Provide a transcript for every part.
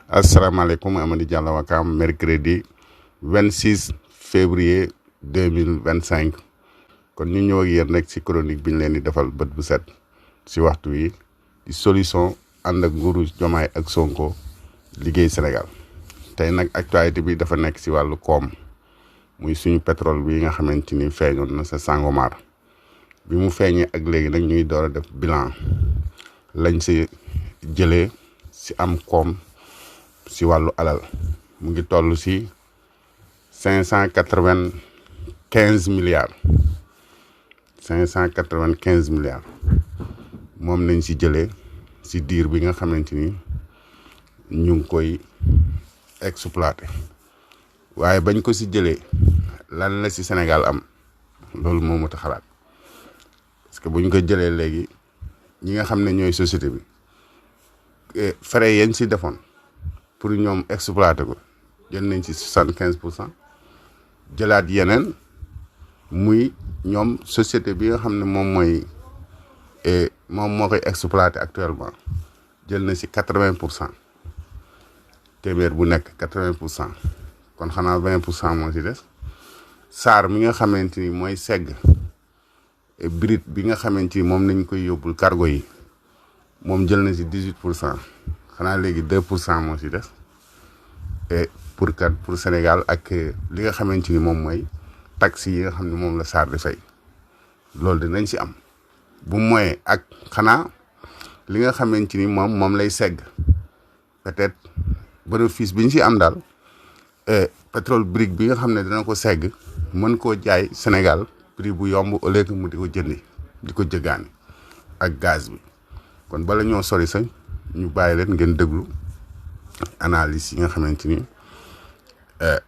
asalaamaaleykum Amady Diallo Wakam mercredi 26 février 2025 kon ñu ñëw ak yéen rek ci chronique bi ñu leen di defal bët bu set ci waxtu wi di solution ànd ak nguuru Diomaye ak Sonko liggéey Sénégal tey nag actualité bi dafa nekk ci wàllu koom muy suñu pétrole bi nga xamante ni feeñoon na sa Sangomar bi mu feeñee ak léegi nag ñuy door a def bilan lañ ci jëlee ci am koom ci wàllu alal mu ngi toll ci 595 milliards 595 milliards moom nañ ci jëlee ci diir bi nga xamante ni ñu ngi koy exploité waaye bañ ko ci jëlee lan la ci Sénégal am loolu moo mot a xalaat parce que bu ñu ko jëlee léegi ñi nga xam ne ñooy société bi frais yañ ci defoon pour ñoom exploiter ko jël nañ ci 75% jëlaat yeneen muy ñoom société bi nga xam ne moom moo koy exploiter actuellement jël na ci 80% téeméer bu nekk 80% kon xanaa 20% moo ci des SAR mi nga xamante ni mooy segg brut bi nga xamante ni moom nañ koy yóbbul cargo yi moom jël na ci 18%. xanaa léegi 2% moo ci des et pour Sénégal ak li nga xamante ni moom mooy taxes yi nga xam ne moom la SAR di fay loolu dinañ ci am bu mooy ak xanaa li nga xamante ni moom lay segg peut-être bénéfice bi ñu ci am daal pétrole brique bi nga xam ne dina ko segg mën koo jaay Sénégal prix bu yomb au lieu que mu di ko jëndi di ko jëgaani ak gaz bi kon bala ñoo sori sax ñu bàyyi leen ngeen déglu analyse yi nga xamante ni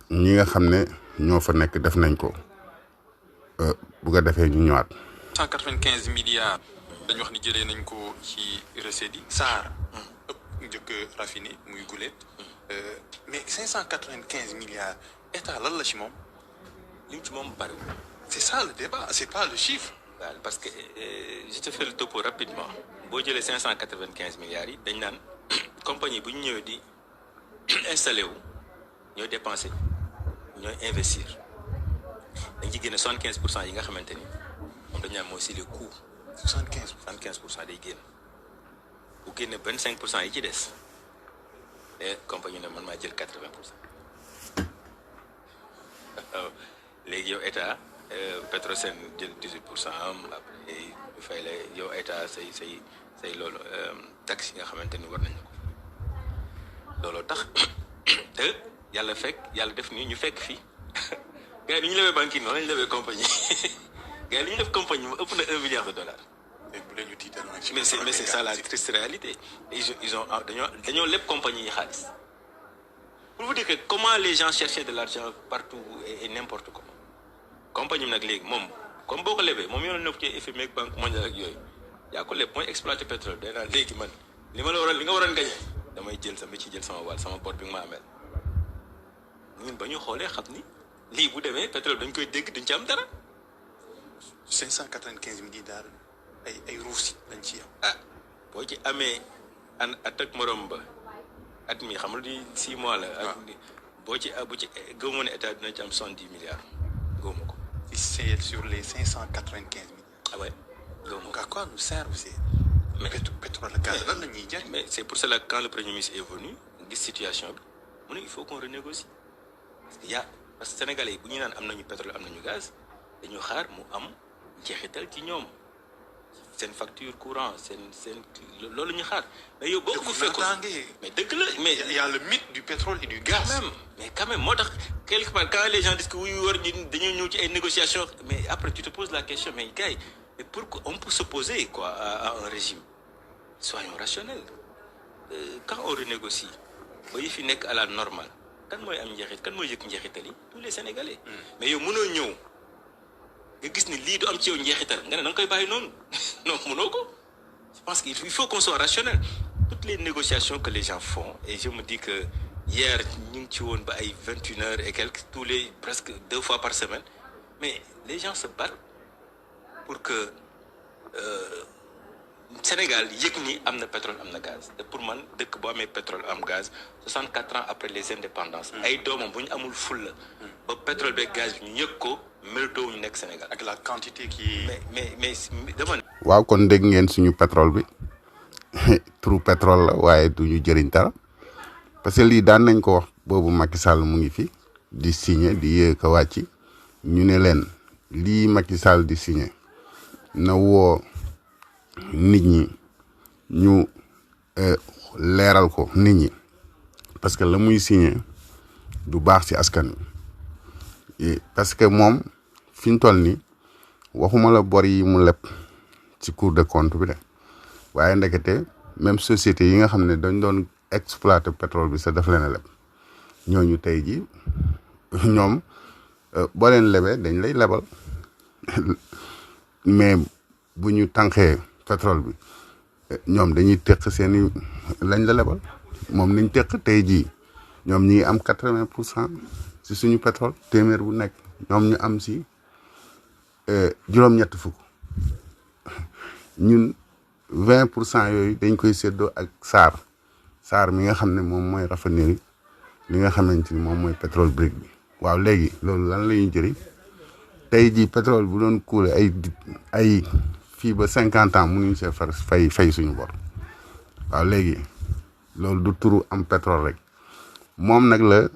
ñi nga xam ne ñoo fa nekk def nañ ko bu ko defee ñu ñëwaat. 195 milliards dañu wax ni jëlee nañ ko ci recettes yi SAR ëpp njëkk raffiné muy gulet mais 595 milliards état lan la ci moom li mu ci moom bari. c'est ça le débat c'est pas le chiffre. parce que je te fais le topo rapidement boo jëlee 595 milliards yi dañ naan compagnie bu ñu ñëwee di installé wu ñooy dépensé ñooy investir dañ ci génne 75% yi nga xamante ni moom dañ naan mooy si les coûts 75% day génn bu génne 25% yi ci des te compagnie ne man maa jël 80%. léegi yow état Petrosen jël 18% am après ñu fay la yow état say loolu taxes yi nga xamante ni war nañu ko looloo tax te yàlla def ni ñu fekk fii gars yi ni ñu lewee banque yi noonu lañu lewee compagnie gars yi li ñu def compagnie mu ëpp na $1 milliard. mais c'est ça la triste réalité. ils ont dañoo lépp compagnie yi xaalis pour vous dire que comment les gens cherchaient de l'argent partout et n'importe comment. compagnie bi nag léegi moom comme boo ko lebee moom yoon na ko ci FMI ak banque mondiale ak yooyu yaa ko leb mooy exploiter pétrole day naan léegi man li nga waroon gañe damay jël sama wàll sama bor bi nga ma amel ñun ba ñu xoolee xam ni lii bu demee pétrole dañ koy dégg duñ ci am dara. 595 milliards ay ruuf si dañ ci am. boo ci amee at ak morom ba at mi xam nga di 6 mois la. bu ci gëmoo ne état dina ci am 70 milliards gëmoo ko. C'est sur les 595 milliards. Ah ouais. Donc à quoi nous servent ces pétrole gaz lan la ñuy jar. Mais c'est pour cela que quand le Premier ministre est venu gis situation bi mu ne il faut qu'on renégocie parce que Sénégalais yi bu ñu naan am nañu pétrole am nañu gaz dañu xaar mu am njeexital ci ñoom seen facture courant seen loolu ñu xaar mais yow boo ko fekkoon mais dëgg la mais il y a le mythe du pétrole et du gaz. quand même moo tax quelque part quand les gens disent que wuy war dañoo ñëw ci ay négociations mais après tu te poses la question mais gars yi mais pourquoi on peut s'opposer quoi à un régime soyons rationnels quand on renégocie ba yi fi nekk à la normale kan mooy am njeexit kan mooy yëg njeexital yi tous les Sénégalais. mais yow mënoo ñëw nga gis ni lii du am ci yow njeexital nga ne da nga koy bàyyi noonu non mënoo ko. je pense qu'il faut qu'on soit rationnel. Toutes les négociations que les gens font et je me dis que hier ñu ngi ci woon ba ay 21h et quelques presque 2 fois par semaine mais les gens se battent pour que Sénégal yëg ni am na pétrole am na gaz te pour man dëkk boo amee pétrole am gaz 64 ans après les indépendances ay doomam bu ñu amul fulla ba pétrole beeg gaz bi ñu yëg ko méritoo ñu nekk Sénégal. ak la quantité qui. mais dama ne. waaw kon dégg ngeen suñu pétrole bi trou pétrole la waaye du ñu jëriñ dara parce que lii daan nañ ko wax boobu Macky Sall mu ngi fi di signé di yéeg ko wàcc ñu ne leen lii Macky Sall di signé na woo nit ñi ñu leeral ko nit ñi parce que la muy signé du baax ci askan wi parce que moom fi ñu toll nii waxuma la bor yi mu leb ci Cour des comptes bi de waaye ndekete même société yi nga xam ne dañ doon exploiter pétrole bi sax daf leen a leb ñooñu tey ji ñoom boo leen lebee dañ lay lebal mais bu ñu tànqee pétrole bi ñoom dañuy teq seeni lañ la lebal moom niñ teq tey jii ñoom ñi ngi am 80% si suñu pétrole téeméer bu nekk ñoom ñu am si juróom-ñett fukk ñun 20% yooyu dañ koy séddoo ak SAR mi nga xam ne moom mooy raffinerie li nga xamante ni moom mooy pétrole brique bi waaw léegi loolu lan la ñuy jëriñ tey jii pétrole bu doon couler ay fii ba 50 ans mënuñ see fay suñu bor waaw léegi loolu du turu am pétrole rek moom nag la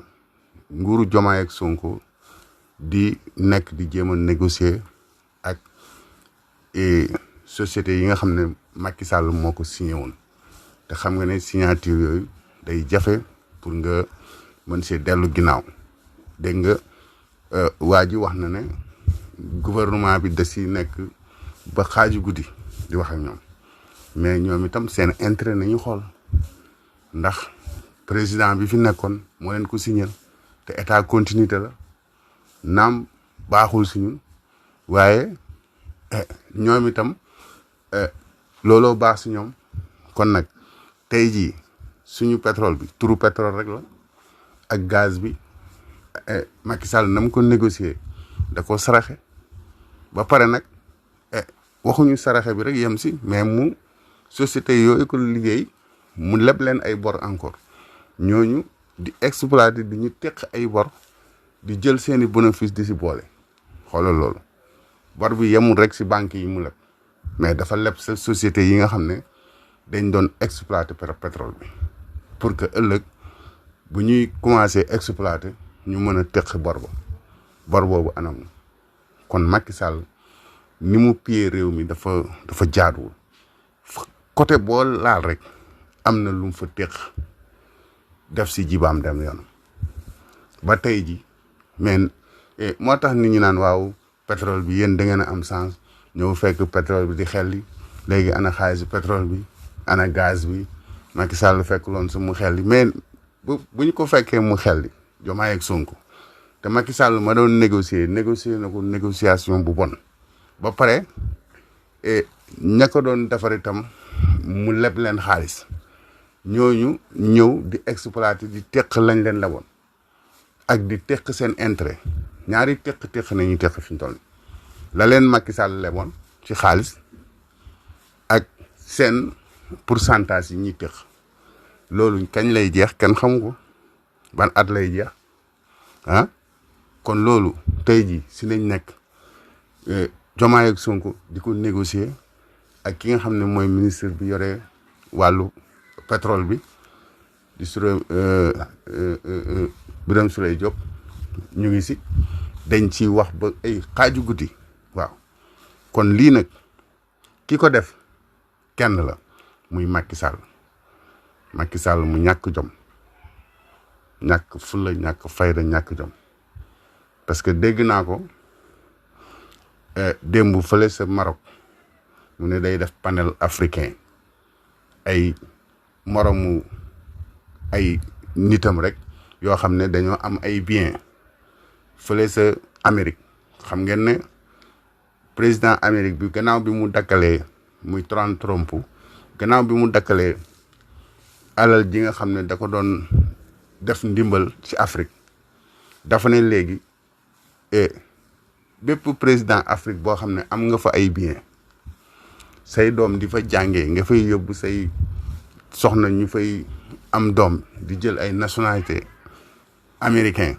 nguuru Diomaye ak Sonko di nekk di jéem a négocier ak société yi nga xam ne Macky Sall moo ko signé woon te xam nga ne signature yooyu day jafe pour nga mën see dellu ginnaaw dégg nga waa ji wax na ne gouvernement bi da si nekk ba xaaju guddi di wax ak ñoom mais ñoom itam seen intérêt nañu xool ndax président bi fi nekkoon moo leen ko signé te état continuité la naam baaxul si ñun waaye ñoom itam looloo baax si ñoom kon nag tey jii suñu pétrole bi turu pétrole rek la ak gaz bi Macky Sall na mu ko négocier da ko saraxe ba pare nag waxuñu saraxe bi rek yem si mais mu société yooyu ko liggéey mu leb leen ay bor encore ñooñu di exploiter di ñu teq ay bor di jël seeni bénéfice di si boole xoolal loolu bor bi yemul rek si banque yi mu leb mais dafa leb sa société yi nga xam ne dañ doon exploiter pétrole bi pour que ëllëg bu ñuy commencer exploiter ñu mën a teq bor boobu anam kon Macky Sall ni mu piyee réew mi dafa jaaduwul côté boo laal rek am na lu mu fa teq def si jibaam dem yoonam ba tey ji mais moo tax nit ñi naan waaw pétrole bi yéen da ngeen a am sens ñëw fekk pétrole bi di xelli léegi ana xaalisu pétrole bi ana gaz bi Macky Sall fekk loon su mu xelli mais bu ñu ko fekkee mu xelli Diomaye ak Sonko te Macky Sall ma doon négocier na ko négociation bu bon ba pare ña ko doon defar itam mu leb leen xaalis ñooñu ñëw di exploiter di teq lañ leen leboon ak di teq seen intérêt ñaari teq nañuy teq fi ñu toll la leen Macky Sall leboon ci xaalis ak seen pourcentage yi ñuy teq loolu kañ lay jeex kenn xamu ko ban at lay jeex kon loolu tey jii si lañ nekk Diomaye ak Sonko di ko négocier ak ki nga xam ne mooy ministre bi yore wàllu pétrole bi di Birame Souleye Diop ñu ngi si dañ ci wax ba ay xaaju guddi waaw kon lii nag ki ko def kenn la muy Macky Sall mu ñàkk jom ñàkk fulla ñàkk fayda ñàkk jom parce que dégg naa ko démb fële sa Maroc mu ne day def panel africain ay moromu ay nitam rek yoo xam ne dañoo am ay bien fële sa Amérique xam ngeen ne président Amérique bi gannaaw bi mu dakkalee muy Trump gannaaw bi mu dakkalee alal ji nga xam ne da ko doon def ndimbal ci Afrique dafa ne léegi bépp président Afrique boo xam ne am nga fa ay bien say doom di fa jàngee nga fay yóbbu say soxna ñu fay am doom di jël ay nationalité américain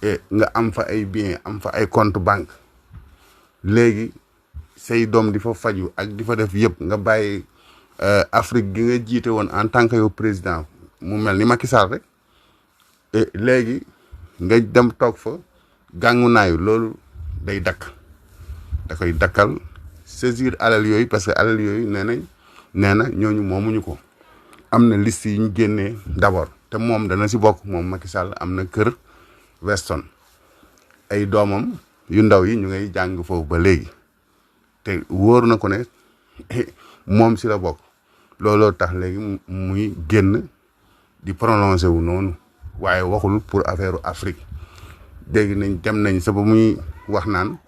et nga am fa ay bien am fa ay compte banque léegi say doom di fa faju ak di fa def yëpp nga bàyyi Afrique gi nga jiite woon en tant que yow président mu mel ni Macky Sall rek et léegi nga dem toog fa gàngu naayu loolu day dakk da koy dakkal saisir alal yooyu parce que alal yooyu nee na ñooñu moomuñu ko am na liste yi ñu génnee d'abord te moom dana si bokk moom Macky Sall am na kër Weston ay doomam yu ndaw yi ñu ngay jàng foofu ba léegi te wóor na ko ne moom si la bokk looloo tax léegi muy génn di prononcé wu noonu waaye waxul pour affaire Afrique dégg nañ dem nañ sa ba muy wax naan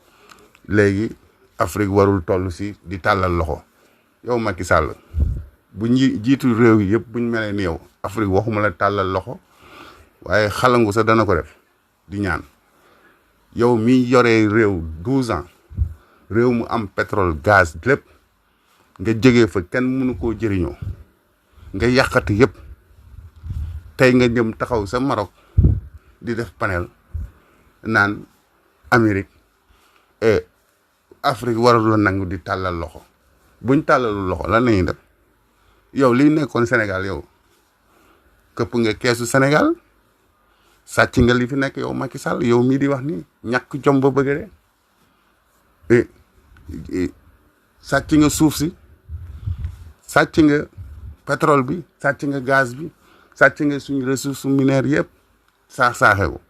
léegi Afrique warul toll si di tàllal loxo yow Macky Sall bu jiitu réew yi yëpp buñ melee ni yow Afrique waxuma la tàllal loxo waaye xalangu sa dana ko def di ñaan yow mi yoree réew 12 ans réew mu am pétrole gaz lépp nga jógee fa kenn mënu koo jëriñoo nga yàqati yëpp tey nga jëm taxaw sa Maroc di def panel naan Amérique et Afrique warul la nangu di tàllal loxo buñ tàllalu loxo lan lañuy def yow liy nekkoon Sénégal yow këpp nga keesu Sénégal sàcc nga li fi nekk yow Macky Sall yow mii di wax ni ñàkk jom ba bëgg de sàcc nga suuf si sàcc nga pétrole bi sàcc nga gaz bi sàcc nga suñu ressources minières yëpp saaxe ko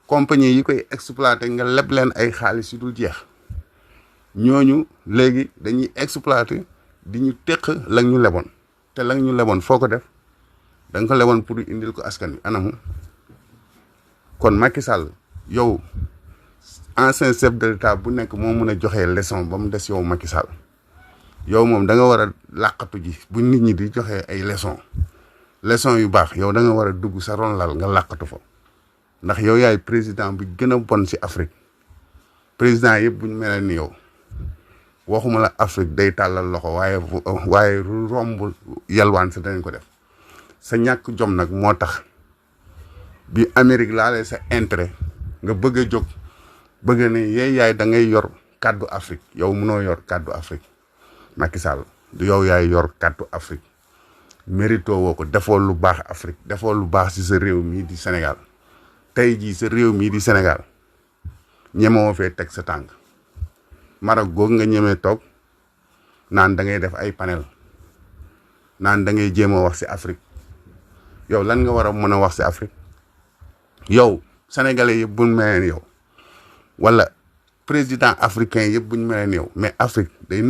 compagnie yi koy exploité nga leb leen ay xaalis yu dul jeex ñooñu léegi dañuy exploité di ñu teq la ñu leboon te la ñu leboon foo ko def da nga ko leboon pour indil ko askan wi anamu kon Macky Sall yow ancien chef de l'État bu nekk moo mën a joxe leçon ba mu des yow Macky Sall yow moom da nga war a làqatu ji bu nit ñi di joxe ay leçon yu baax yow da nga war a dugg sa ron lal nga làqatu fa ndax yow yaay président bi gën a bon ci Afrique président yëpp bu ñu mel ni yow waxuma la Afrique day tàllal loxo waaye romb yalwaan sa dañ ko def sa ñàkk jom nag moo tax bi Amérique laalee sa intérêt nga bëgg a jóg bëgg ne yaay da ngay yor kàddu Afrique yow mënoo yor kàddu Afrique Macky Sall du yow yaay yor kàddu Afrique mérito woo ko defoo lu baax Afrique defoo lu baax ci sa réew mii di Sénégal tey jii sa réew mii di Sénégal ñemoo fee teg sa tànk Maroc googu nga ñemee toog naan da ngay def ay panel naan da ngay jéem a wax ci Afrique yow lan nga war a mën a wax ci Afrique yow sénégalais yëpp buñ mel ni yow wala président africain yëpp buñ mel ni yow mais Afrique day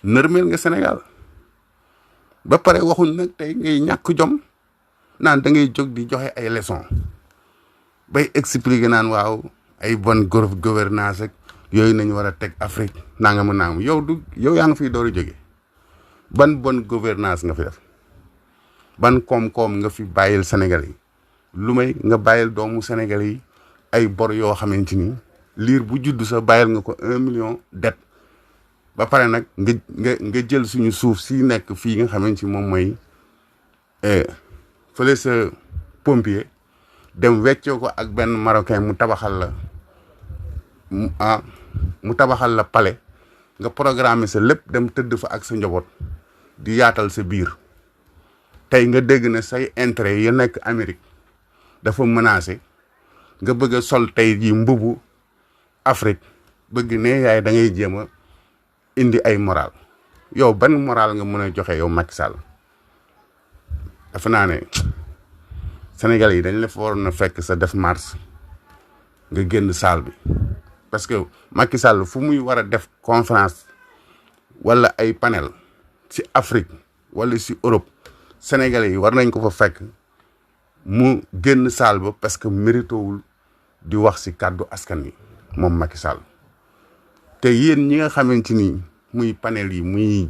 nërmeel nga Sénégal ba pare waxuñ nag tey ngay ñàkk jom naan da ngay jóg di joxe ay leçons bay expliquer naan waaw ay bonne gouvernance ak yooyu nañu war a teg Afrique nangam yow yaa nga fiy door a jóge ban bonne gouvernance nga fi def ban koom-koom nga fi bàyyil Sénégal yi lu may nga bàyyil doomu Sénégal yi ay bor yoo xamante ni liir bu judd sa bàyyil nga ko 1 million dette ba pare nag nga jël suñu suuf si nekk fii nga xamante ni moom mooy fële sa pompier dem weccoo ko ak benn marocain mu tabaxal la palais nga programmer sa lépp dem tëdd fa ak sa njaboot di yaatal sa biir tey nga dégg ne say intérêt ya nekk Amérique dafa menacé nga bëgg a sol tey jii mbubu Afrique bëgg ne yaay da ngay jéem a indi ay moral yow ban moral nga mën a joxe yow Macky Sall dafa naa ne Sénégal yi dañ la fa waroon a fekk sa def mars nga génn salle bi parce que Macky Sall fu muy war a def conférence wala ay panel ci Afrique wala ci Europe Sénégalais yi war nañ ko fa fekk mu génn salle ba parce que méritowul di wax ci kàddu askan wi moom Macky Sall te yéen ñi nga xamante ni muy panel yi muy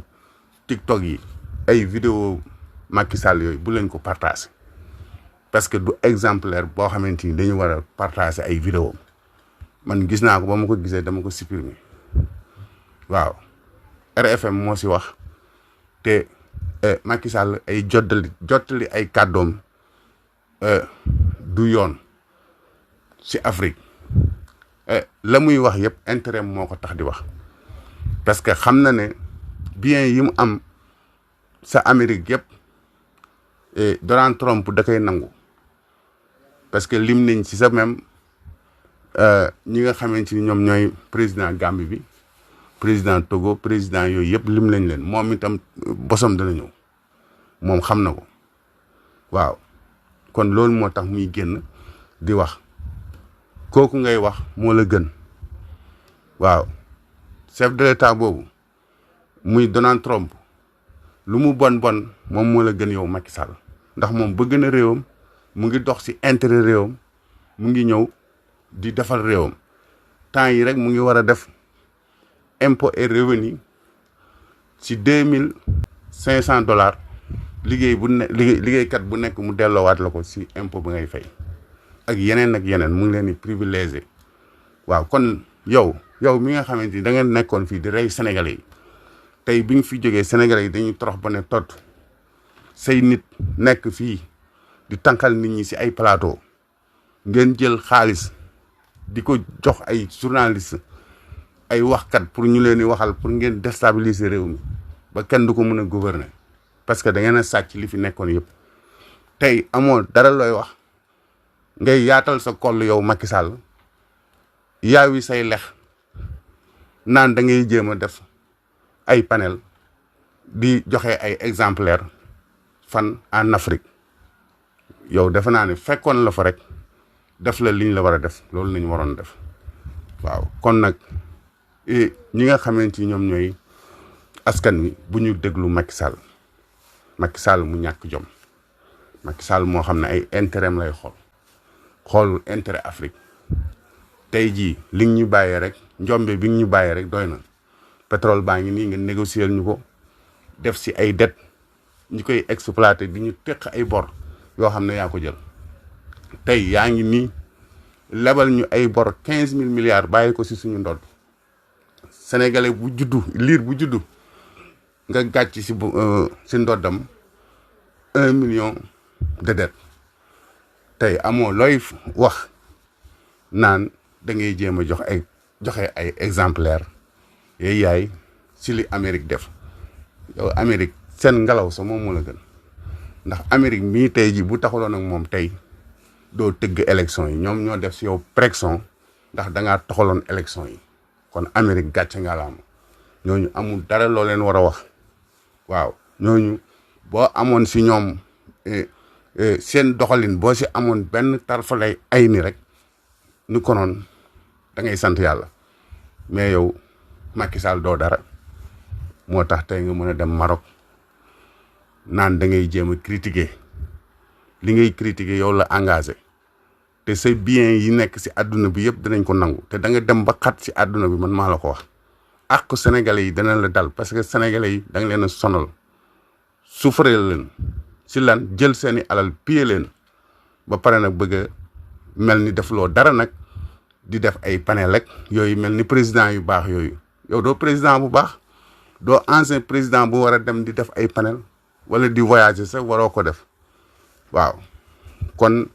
TikTok yi ay vidéo Macky Sall yooyu bu leen ko partager parce que du exemplaire boo xamante ni dañu war a partager ay vidéo man gis naa ko ba ma ko gisee dama ko supprimer waaw RFM moo si wax te Macky Sall ay jottali ay kàddoom du yoon si Afrique la muy wax yëpp intérêt moo ko tax di wax parce que xam na ne bien yi mu am sa Amérique yëpp Donald Trump da koy nangu parce que lim nañ si sa même ñi nga xamante ni ñoom ñooy président Gambie bi président Togo président yooyu yëpp lim lañ leen moom itam bosam dana ñëw moom xam na ko waaw kon loolu moo tax muy génn di wax kooku ngay wax moo la gën waaw chef de l'état boobu muy Donald Trump lu mu bon moom moo la gën yow Macky Sall ndax moom bëgg na réewam mu ngi dox ci intérêt réewam mu ngi ñëw di defal réewam temps yi rek mu ngi war a def impôt et revenu ci $2,500 liggéeykat bu nekk mu delloowaat la ko ci impôt bi ngay fay ak yeneen mu ngi leen di privilégié waaw kon yow mi nga xamante ni da ngeen nekkoon fii di rey Sénégalais yi tey bi nga fi jógee Sénégalais yi dañuy torox ba ne tot say nit nekk fii di tànkal nit ñi ci ay plateau ngeen jël xaalis di ko jox ay journaliste ay waxkat pour ñu leen di waxal pour ngeen déstabiliser réew mi ba kenn du ko mën a gouverner parce que da ngeen a sàcc li fi nekkoon yëpp tey amoo dara looy wax ngay yaatal sa koll yow Macky Sall yaawi say lex naan da ngay jéem a def ay panel di joxe ay exemplaire fan en Afrique yow defe naa ne fekkoon la fa rek def la liñ la war a def loolu lañu waroon def waaw kon nag ñi nga xamante ni ñoom ñooy askan wi bu ñu déglu Macky Sall mu ñàkk jom Macky Sall moo xam ne ay intérêt lay xoolul intérêt Afrique tey jii li ñu bàyyee rek njombe bi ñu bàyyee rek doy na pétrole baa ngi nii nga négocier ñu ko def si ay dette ñu koy exploiter di ñu teq ay bor yoo xam ne yaa ko jël tey yaa ngi nii lebal ñu ay bor 15,000 milliards bàyyi ko si suñu ndodd sénégalais bu juddu liir bu juddu nga gàcc si ndoddam 1 million de dette tey amoo looy wax naan da ngay jéem a joxe ay exemplaire yooyu yaay si li Amérique def yow Amérique seen ngelaw sa moom moo la gën ndax Amérique mii tey ji bu taxuloon ak moom tey doo tëgg élection yi ñoom ñoo def si yow pression ndax da ngaa taxaloon élection yi kon Amérique gàcce nga la am ñooñu amul dara loo leen war a wax waaw ñooñu boo amoon si ñoom seen doxalin boo si amoon benn tarfalay ay ni rek ni konoon da ngay sant yàlla mais yow Macky Sall doo dara moo tax tey nga mën a dem Maroc naan da ngay jéem a critiquer li ngay critiquer yow la engagé te say biens yi nekk si àdduna bi yëpp dinañ ko nangu te da nga dem ba xat si àdduna bi man maa la ko wax ak sénégalais yi dana la dal parce que sénégalais yi da nga leen a sonal souffrir leen si lan jël seeni alal piller leen ba pare nag bëgg a mel ni defloo dara nag di def ay panel rek yooyu mel ni président yu baax yooyu yow doo président bu baax doo ancien président bu war a dem di def ay panel wala di voyager sax waroo ko def waaw kon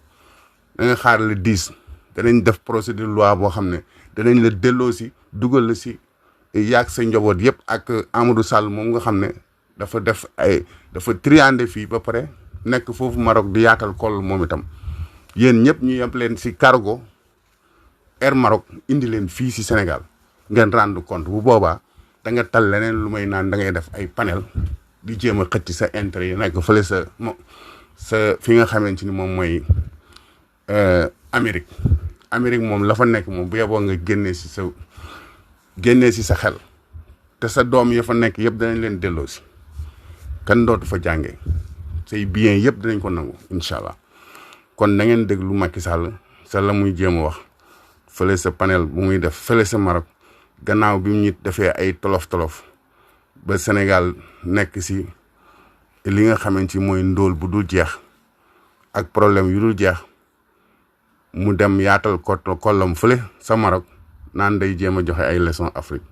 da nga xaar le 10 danañ def procédure loi boo xam ne danañ la delloo si dugal la si yaag sa njaboot yëpp ak Amadou Sall moom nga xam ne dafa triandé fii ba pare nekk foofu Maroc di yaatal kol moom itam yéen ñëpp ñu yem leen si cargo Air Maroc indi leen fii si Sénégal ngeen rendre compte bu boobaa da nga tal leneen lu may naan da ngay def ay panel di jéem a xëcc sa intérêt yi nekk fële sa fi nga xamante ni moom mooy Amérique moom la fa nekk moom bu yeboo nga génnee si sa xel te sa doom ya fa nekk yëpp danañ leen delloo si kan dootu fa jàngee say biens yëpp dinañ ko nangu incha allah kon da ngeen déglu Macky Sall sa la muy jéem a wax fële sa panel bu muy def fële sa Maroc gannaaw bi mu ñu defee ay tolof ba Sénégal nekk si li nga xamante ni mooy ndóol bu dul jeex ak problème yu dul jeex mu dem yaatal kollam fële sa Maroc naan day jéem a joxe ay leçon Afrique